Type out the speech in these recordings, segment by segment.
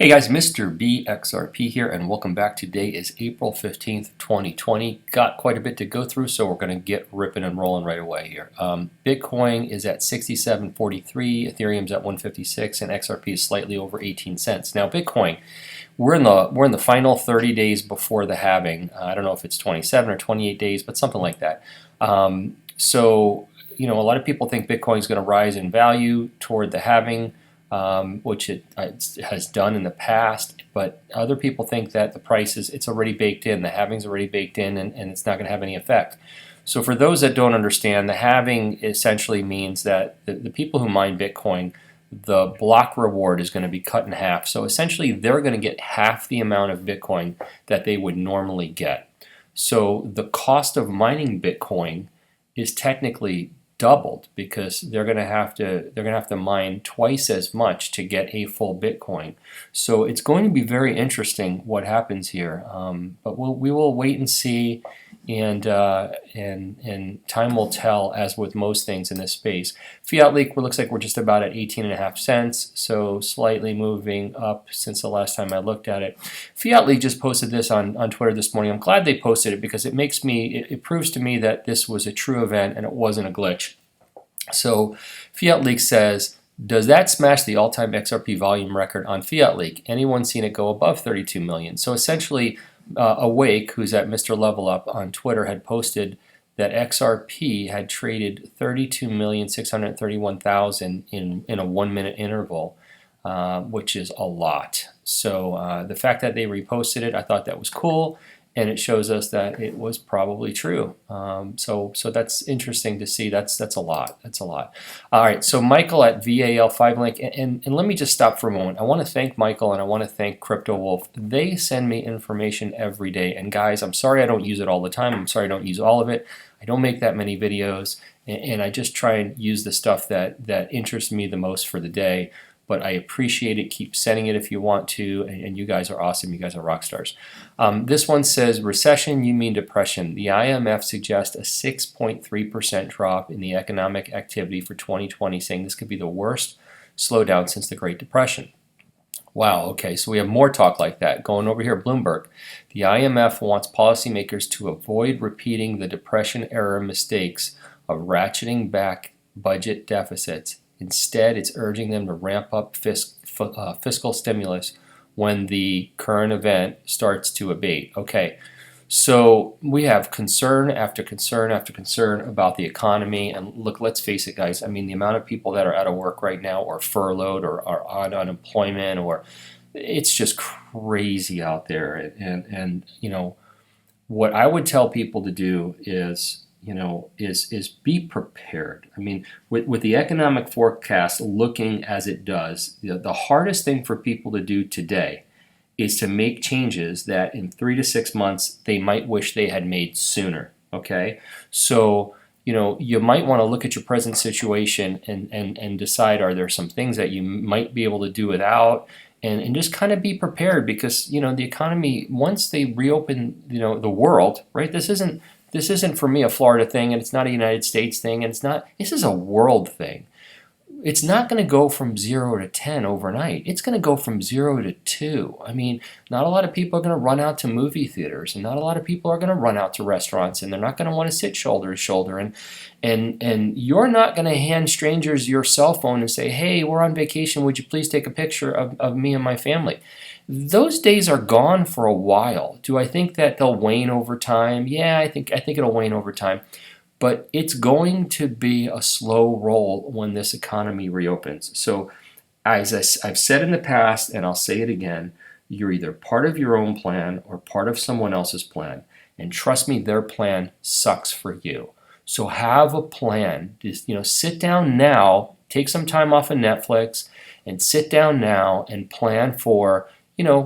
Hey guys, Mr. BXRP here, and welcome back. Today is April 15th, 2020. Got quite a bit to go through, so we're going to get ripping and rolling right away here. Bitcoin is at 67.43, Ethereum's at 156, and XRP is slightly over 18 cents. Now, Bitcoin, we're in the final 30 days before the halving. I don't know if it's 27 or 28 days, but something like that. So, a lot of people think Bitcoin is going to rise in value toward the halving. Which it has done in the past, but other people think that the price it's already baked in, the halving's already baked in, and it's not going to have any effect. So for those that don't understand, the halving essentially means that the people who mine Bitcoin, the block reward is going to be cut in half. So essentially they're going to get half the amount of Bitcoin that they would normally get. So the cost of mining Bitcoin is technically doubled because they're going to have to mine twice as much to get a full Bitcoin. So it's going to be very interesting what happens here. But we will wait and see, and time will tell, as with most things in this space. Fiat leak looks like we're just about at 18.5 cents, so slightly moving up since the last time I looked at it. Fiat leak just posted this on Twitter this morning. I'm glad they posted it because it proves to me that this was a true event and it wasn't a glitch. So Fiat leak says, does that smash the all-time XRP volume record on Fiat leak? Anyone seen it go above 32 million? So essentially, Awake, who's at Mr. Level Up on Twitter, had posted that XRP had traded 32,631,000 in a 1 minute interval, which is a lot. So the fact that they reposted it, I thought that was cool, and it shows us that it was probably true. So that's interesting to see. That's a lot. That's a lot. All right. So Michael at VAL5Link, and let me just stop for a moment. I want to thank Michael and I want to thank Crypto Wolf. They send me information every day. And guys, I'm sorry I don't use it all the time. I'm sorry I don't use all of it. I don't make that many videos, and I just try and use the stuff that interests me the most for the day. But I appreciate it. Keep sending it if you want to, and you guys are awesome. You guys are rock stars. This one says, recession, you mean depression. The IMF suggests a 6.3% drop in the economic activity for 2020, saying this could be the worst slowdown since the Great Depression. Wow, okay, so we have more talk like that. Going over here, Bloomberg. The IMF wants policymakers to avoid repeating the Depression-era mistakes of ratcheting back budget deficits. Instead, it's urging them to ramp up fiscal stimulus when the current event starts to abate. Okay, so we have concern after concern after concern about the economy. And look, let's face it, guys. I mean, the amount of people that are out of work right now, or furloughed, or are on unemployment, or it's just crazy out there. And what I would tell people to do is be prepared. I mean, with the economic forecast looking as it does, the hardest thing for people to do today is to make changes that in 3 to 6 months they might wish they had made sooner. Okay, so you might want to look at your present situation and decide, are there some things that you might be able to do without, and just kind of be prepared, because the economy, once they reopen the world, right? This isn't for me a Florida thing, and it's not a United States thing, and this is a world thing. It's not going to go from 0 to 10 overnight. It's going to go from 0 to 2. I mean, not a lot of people are going to run out to movie theaters, and not a lot of people are going to run out to restaurants, and they're not going to want to sit shoulder to shoulder. And you're not going to hand strangers your cell phone and say, hey, we're on vacation, would you please take a picture of me and my family? Those days are gone for a while. Do I think that they'll wane over time? Yeah, I think it'll wane over time. But it's going to be a slow roll when this economy reopens. So as I've said in the past, and I'll say it again, you're either part of your own plan or part of someone else's plan. And trust me, their plan sucks for you. So have a plan. Just, sit down now, take some time off of Netflix, and sit down now and plan for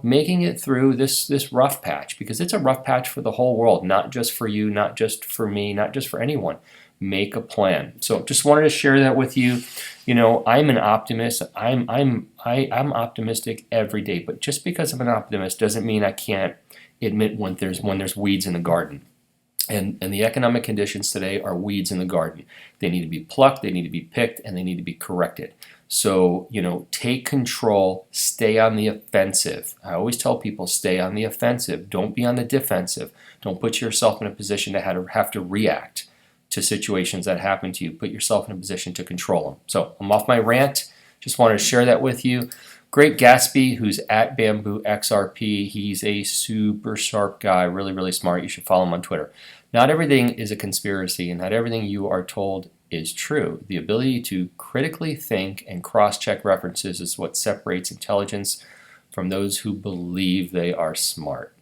making it through this rough patch, because it's a rough patch for the whole world, not just for you, not just for me, not just for anyone. Make a plan. So just wanted to share that with you. I'm an optimist. I'm optimistic every day, but just because I'm an optimist doesn't mean I can't admit when there's weeds in the garden. And the economic conditions today are weeds in the garden. They need to be plucked, they need to be picked, and they need to be corrected. So, take control, stay on the offensive. I always tell people, stay on the offensive. Don't be on the defensive. Don't put yourself in a position to have to react to situations that happen to you. Put yourself in a position to control them. So, I'm off my rant. Just wanted to share that with you. Great Gatsby, who's at Bamboo XRP. He's a super sharp guy, really, really smart. You should follow him on Twitter. Not everything is a conspiracy, and not everything you are told is true. The ability to critically think and cross-check references is what separates intelligence from those who believe they are smart.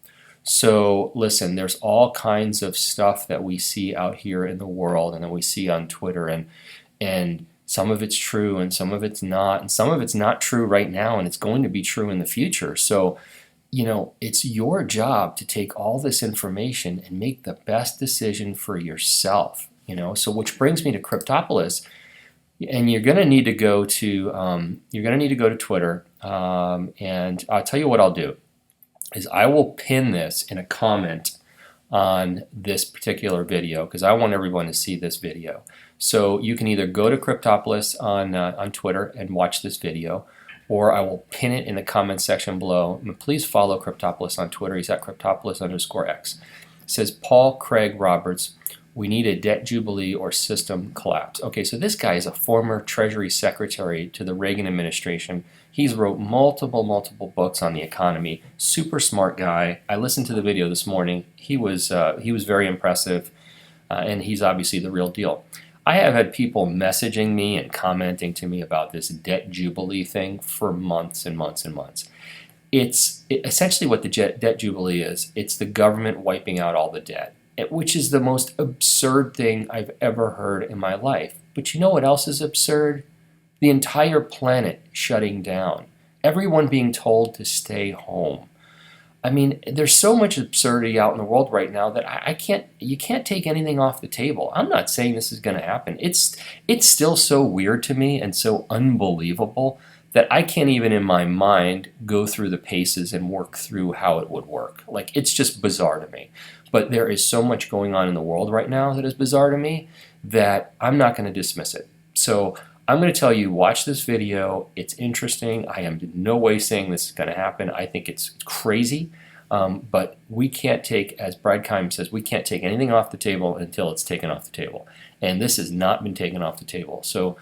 So listen, there's all kinds of stuff that we see out here in the world and that we see on Twitter, and some of it's true and some of it's not, and some of it's not true right now and it's going to be true in the future. So it's your job to take all this information and make the best decision for yourself. So which brings me to Cryptopolis, and you're going to need to go to Twitter, and I'll tell you what I'll do is I will pin this in a comment on this particular video because I want everyone to see this video. So you can either go to Cryptopolis on Twitter and watch this video, or I will pin it in the comment section below. And please follow Cryptopolis on Twitter. He's at Cryptopolis_X. It says, Paul Craig Roberts, we need a debt jubilee or system collapse. Okay, so this guy is a former Treasury Secretary to the Reagan administration. He's wrote multiple books on the economy. Super smart guy. I listened to the video this morning. He was very impressive, and he's obviously the real deal. I have had people messaging me and commenting to me about this debt jubilee thing for months and months and months. It's essentially what the debt jubilee is. It's the government wiping out all the debt, which is the most absurd thing I've ever heard in my life. But you know what else is absurd? The entire planet shutting down. Everyone being told to stay home. I mean, there's so much absurdity out in the world right now that you can't take anything off the table. I'm not saying this is going to happen. It's still so weird to me and so unbelievable that I can't even in my mind go through the paces and work through how it would work. Like, it's just bizarre to me. But there is so much going on in the world right now that is bizarre to me that I'm not going to dismiss it. So I'm going to tell you, watch this video. It's interesting. I am in no way saying this is going to happen. I think it's crazy. But we can't take, as Brad Keim says, we can't take anything off the table until it's taken off the table. And this has not been taken off the table. So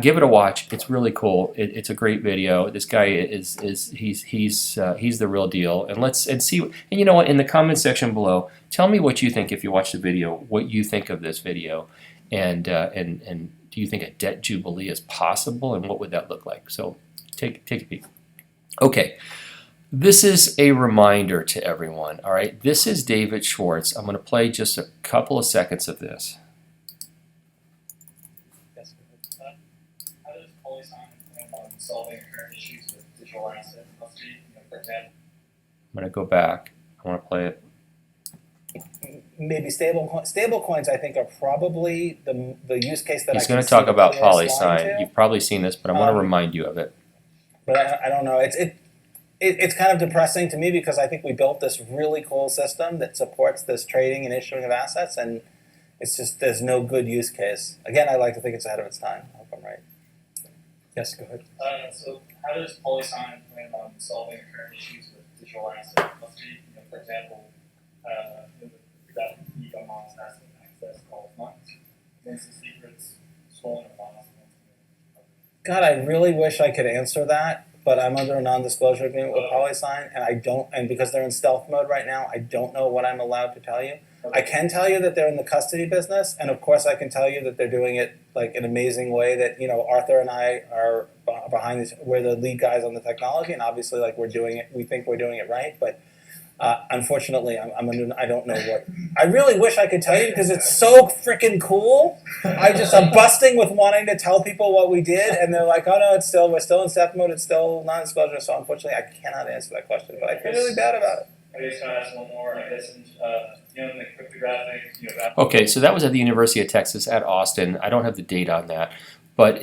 give it a watch. It's really cool. It's a great video. This guy he's the real deal. And see. And you know what? In the comment section below, tell me what you think if you watch the video. What you think of this video, and do you think a debt jubilee is possible, and what would that look like? So take a peek. Okay. This is a reminder to everyone, all right? This is David Schwartz. I'm going to play just a couple of seconds of this. Yes. How does Polysign plan on solving current issues with digital asset custody? For example, I'm going to go back. I want to play it. Maybe stable coins, I think, are probably the use case that He's going to talk about Polysign. You've probably seen this, but I want to remind you of it. But I don't know. It's kind of depressing to me because I think we built this really cool system that supports this trading and issuing of assets, and it's just there's no good use case. Again, I like to think it's ahead of its time. I hope I'm right. Yes, go ahead. So how does Polysign plan on solving current issues with digital asset custody? For example, that e-commerce has access to all funds, against the secrets, stolen funds. God, I really wish I could answer that, but I'm under a non-disclosure agreement with Polysign, and because they're in stealth mode right now, I don't know what I'm allowed to tell you. Okay. I can tell you that they're in the custody business, and of course I can tell you that they're doing it like an amazing way that, Arthur and I are behind this, we're the lead guys on the technology, and obviously we're doing it, we think we're doing it right, but unfortunately, I don't know what. I really wish I could tell you because it's so freaking cool. I'm busting with wanting to tell people what we did, and they're like, "Oh no, we're still in stealth mode. It's still non-disclosure." So unfortunately, I cannot answer that question. But I feel really bad about it. I guess can I ask one more? I guess in the cryptographic, Okay, so that was at the University of Texas at Austin. I don't have the date on that. But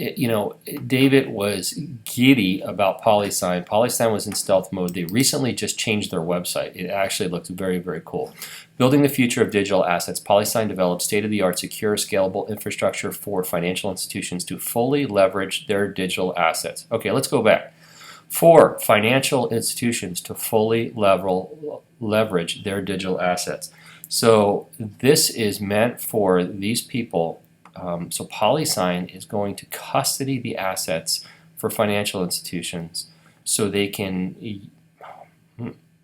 David was giddy about Polysign. Polysign was in stealth mode. They recently just changed their website. It actually looks very, very cool. Building the future of digital assets, Polysign develops state-of-the-art, secure, scalable infrastructure for financial institutions to fully leverage their digital assets. Okay, let's go back. For financial institutions to fully leverage their digital assets. So this is meant for these people. So Polysign is going to custody the assets for financial institutions so they can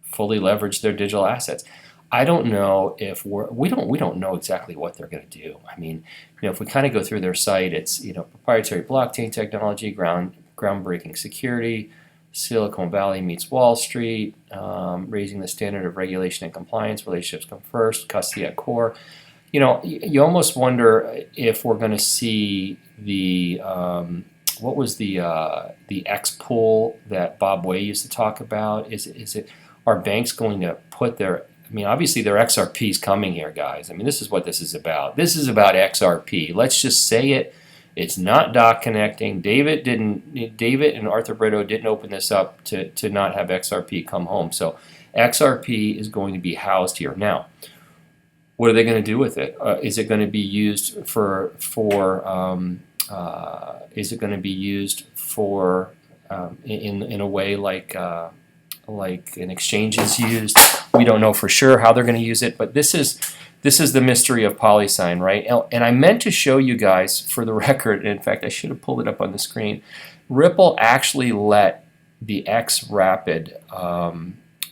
fully leverage their digital assets. I don't know if we don't know exactly what they're going to do. I mean, if we kind of go through their site, it's proprietary blockchain technology, groundbreaking security, Silicon Valley meets Wall Street, raising the standard of regulation and compliance, relationships come first, custody at core. You almost wonder if we're going to see the what was the X pool that Bob Way used to talk about? Are banks going to put their? I mean, obviously their XRP is coming here, guys. I mean, this is what this is about. This is about XRP. Let's just say it. It's not doc connecting. David and Arthur Brito didn't open this up to not have XRP come home. So XRP is going to be housed here now. What are they going to do with it? Is it going to be used is it going to be used for in a way like an exchange is used? We don't know for sure how they're going to use it, but this is the mystery of Polysign, right? And I meant to show you guys, for the record, and in fact I should have pulled it up on the screen. Ripple actually let the xRapid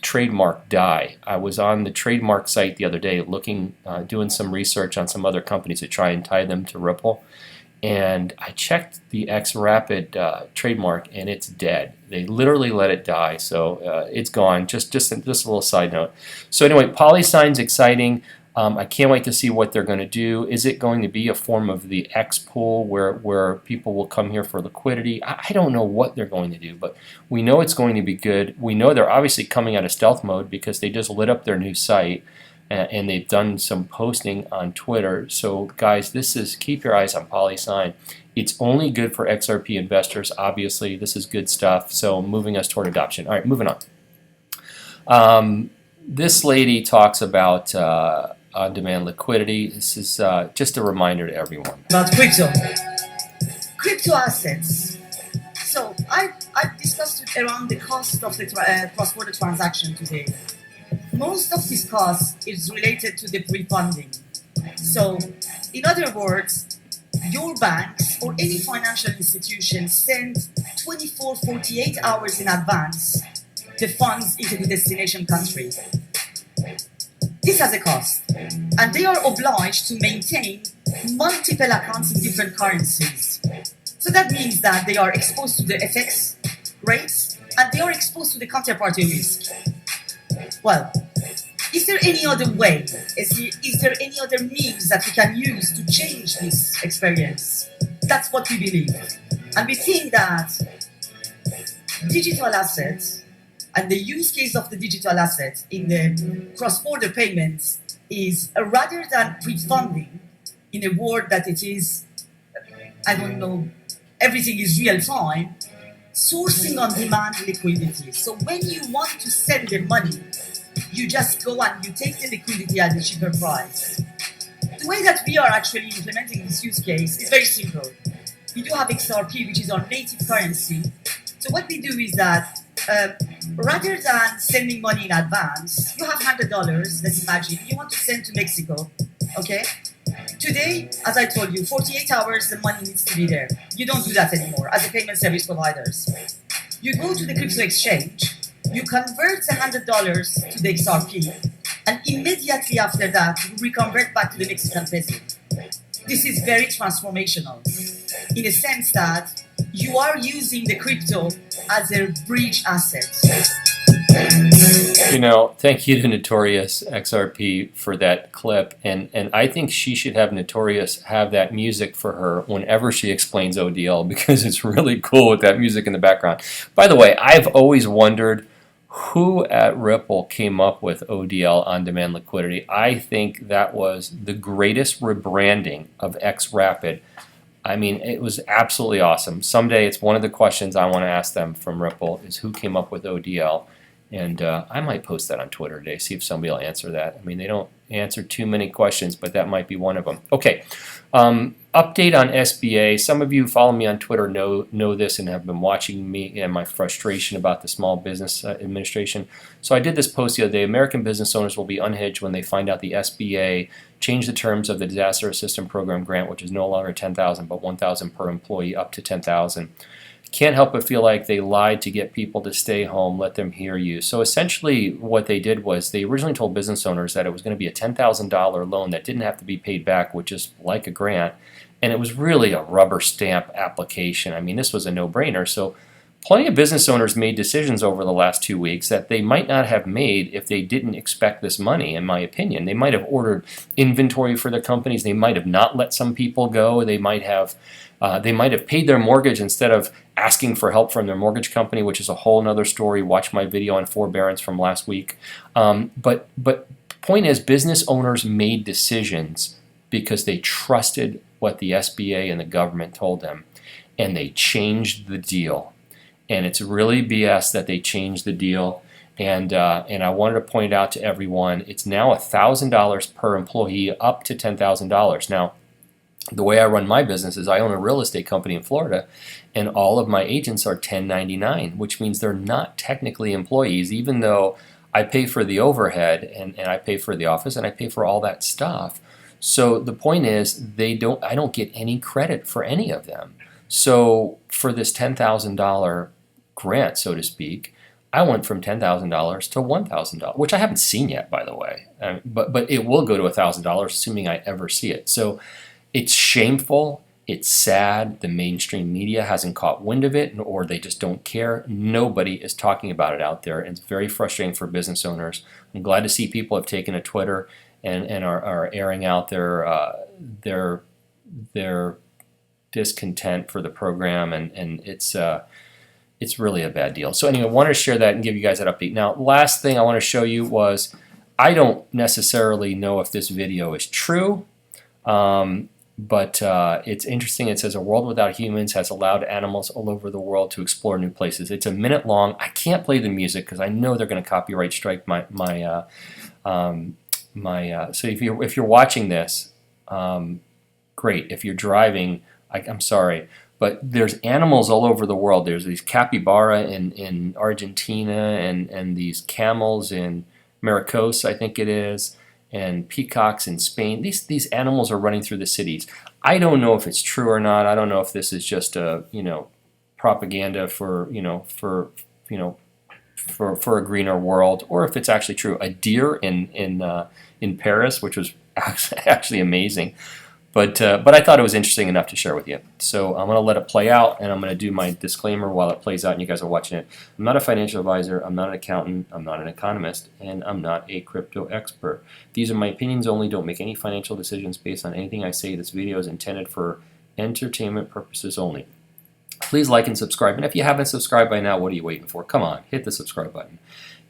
trademark die. I was on the trademark site the other day looking, doing some research on some other companies to try and tie them to Ripple, and I checked the xRapid trademark and it's dead. They literally let it die, so it's gone. Just a little side note. So anyway, Polysign's exciting. I can't wait to see what they're going to do. Is it going to be a form of the X pool where people will come here for liquidity? I don't know what they're going to do, but we know it's going to be good. We know they're obviously coming out of stealth mode because they just lit up their new site and they've done some posting on Twitter. So guys, keep your eyes on Polysign. It's only good for XRP investors. Obviously, this is good stuff. So moving us toward adoption. All right, moving on. This lady talks about on-demand liquidity. This is just a reminder to everyone. About crypto assets. So I discussed around the cost of the cross-border transaction today. Most of this cost is related to the pre-funding. So in other words, your banks or any financial institution send 48 hours in advance the funds into the destination country. This has a cost, and they are obliged to maintain multiple accounts in different currencies. So that means that they are exposed to the FX rates, and they are exposed to the counterparty risk. Well, is there any other way? Is there any other means that we can use to change this experience? That's what we believe. And we think that digital assets and the use case of the digital assets in the cross-border payments is rather than pre-funding in a world that it is, I don't know, everything is real time, sourcing on demand liquidity. So when you want to send the money, you just go and you take the liquidity at a cheaper price. The way that we are actually implementing this use case is very simple. We do have XRP, which is our native currency. So what we do is that rather than sending money in advance, you have $100, let's imagine, you want to send to Mexico, okay? Today, as I told you, 48 hours, the money needs to be there. You don't do that anymore as a payment service providers. You go to the crypto exchange, you convert the $100 to the XRP, and immediately after that, you reconvert back to the Mexican peso. This is very transformational in the sense that you are using the crypto as a bridge asset. Thank you to Notorious XRP for that clip, and I think she should have Notorious have that music for her whenever she explains ODL, because it's really cool with that music in the background. By the way, I've always wondered who at Ripple came up with ODL, on-demand liquidity. I think that was the greatest rebranding of xRapid I mean, it was absolutely awesome. Someday, it's one of the questions I want to ask them from Ripple is who came up with ODL, and I might post that on Twitter today. See if somebody will answer that. I mean, they don't answer too many questions, but that might be one of them. Okay, update on SBA. Some of you who follow me on Twitter know this and have been watching me and my frustration about the Small Business Administration. So I did this post the other day. American business owners will be unhinged when they find out the SBA changed the terms of the Disaster Assistance Program grant, which is no longer $10,000 but $1,000 per employee, up to $10,000. Can't help but feel like they lied to get people to stay home, let them hear you. So essentially what they did was they originally told business owners that it was going to be a $10,000 loan that didn't have to be paid back, which is like a grant, and it was really a rubber stamp application. I mean, this was a no-brainer. So plenty of business owners made decisions over the last 2 weeks that they might not have made if they didn't expect this money, in my opinion. They might have ordered inventory for their companies. They might have not let some people go. They might have paid their mortgage instead of asking for help from their mortgage company, which is a whole other story. Watch my video on forbearance from last week. But point is, business owners made decisions because they trusted what the SBA and the government told them, and they changed the deal. And it's really BS that they changed the deal. And I wanted to point out to everyone, it's now $1,000 per employee, up to $10,000. Now, the way I run my business is I own a real estate company in Florida, and all of my agents are 1099, which means they're not technically employees, even though I pay for the overhead and I pay for the office and I pay for all that stuff. So the point is, I don't get any credit for any of them. So for this $10,000 grant, so to speak, I went from $10,000 to $1,000, which I haven't seen yet, by the way. But it will go to $1,000, assuming I ever see it. So it's shameful. It's sad. The mainstream media hasn't caught wind of it, or they just don't care. Nobody is talking about it out there. It's very frustrating for business owners. I'm glad to see people have taken to Twitter and are airing out their discontent for the program, and it's really a bad deal. So anyway, I wanted to share that and give you guys that update. Now, last thing I want to show you was, I don't necessarily know if this video is true, but it's interesting. It says, a world without humans has allowed animals all over the world to explore new places. It's a minute long. I can't play the music because I know they're going to copyright strike my so if you're watching this, great. If you're driving, I'm sorry, but there's animals all over the world. There's these capybara in Argentina, and these camels in Maracos, I think it is, and peacocks in Spain. These animals are running through the cities. I don't know if it's true or not. I don't know if this is just a propaganda for a greener world, or if it's actually true. A deer in Paris, which was actually amazing. But I thought it was interesting enough to share with you. So I'm going to let it play out, and I'm going to do my disclaimer while it plays out and you guys are watching it. I'm not a financial advisor, I'm not an accountant, I'm not an economist, and I'm not a crypto expert. These are my opinions only. Don't make any financial decisions based on anything I say. This video is intended for entertainment purposes only. Please like and subscribe. And if you haven't subscribed by now, what are you waiting for? Come on, hit the subscribe button.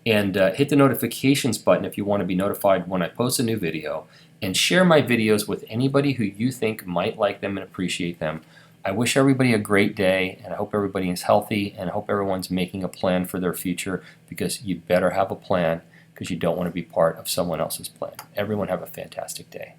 And hit the notifications button if you want to be notified when I post a new video. And share my videos with anybody who you think might like them and appreciate them. I wish everybody a great day, and I hope everybody is healthy, and I hope everyone's making a plan for their future, because you better have a plan, because you don't want to be part of someone else's plan. Everyone have a fantastic day.